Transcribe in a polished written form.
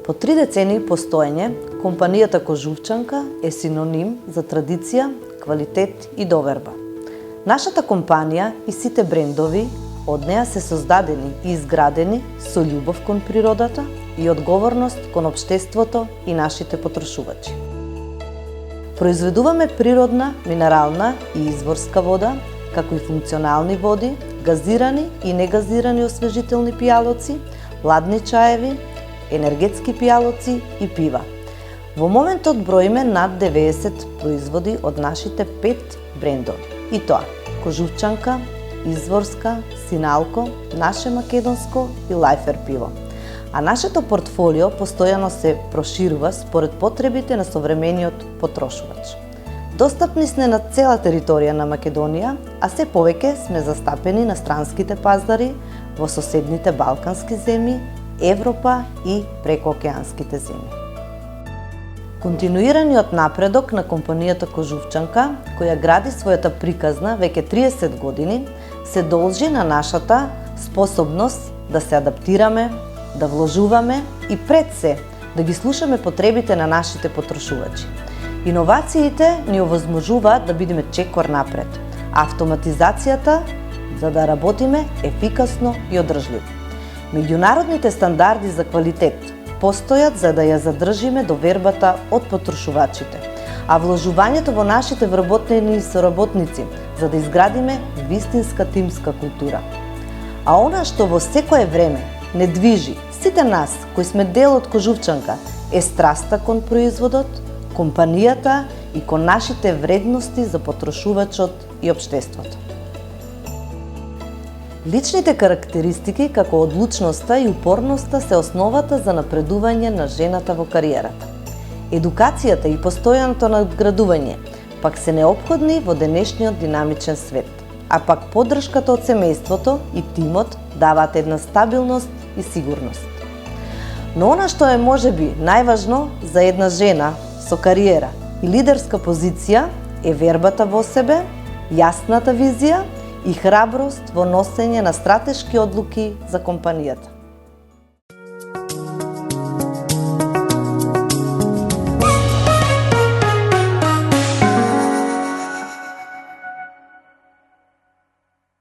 По 3 децении постоење, компанијата Кожувчанка е синоним за традиција, квалитет и доверба. Нашата компанија и сите брендови од неа се создадени и изградени со љубов кон природата и одговорност кон општеството и нашите потрошувачи. Произведуваме природна, минерална и изворска вода, како и функционални води, газирани и негазирани освежителни пијалоци, ладни чаеви, енергетски пијалоци и пива. Во моментот броиме над 90 производи од нашите 5 брендови. И тоа: Кожувчанка, Изворска, Синалко, Наше македонско и Лајфер пиво. А нашето портфолио постојано се проширува според потребите на современиот потрошувач. Достапни сме на цела територија на Македонија, а се повеќе сме застапени на странските пазари во соседните балкански земји, Европа и прекоокеанските земји. Континуираниот напредок на компанијата Кожувчанка, која гради својата приказна веќе 30 години, се должи на нашата способност да се адаптираме, да вложуваме и пред се да ги слушаме потребите на нашите потрошувачи. Иновациите ни овозможуваат да бидеме чекор напред, а автоматизацијата за да работиме ефикасно и одржливо. Меѓународните стандарди за квалитет постојат за да ја задржиме довербата од потрошувачите, а вложувањето во нашите вработени соработници за да изградиме вистинска тимска култура. А она што во секое време не движи сите нас кои сме дел од Кожувчанка е страста кон производот, компанијата и кон нашите вредности за потрошувачот и општеството. Личните карактеристики како одлучноста и упорноста се основата за напредување на жената во кариерата. Едукацијата и постојаното надградување пак се неопходни во денешниот динамичен свет, а пак поддршката од семејството и тимот даваат една стабилност и сигурност. Но она што е можеби најважно за една жена со кариера и лидерска позиција е вербата во себе, јасната визија и храброст во носење на стратешки одлуки за компанијата.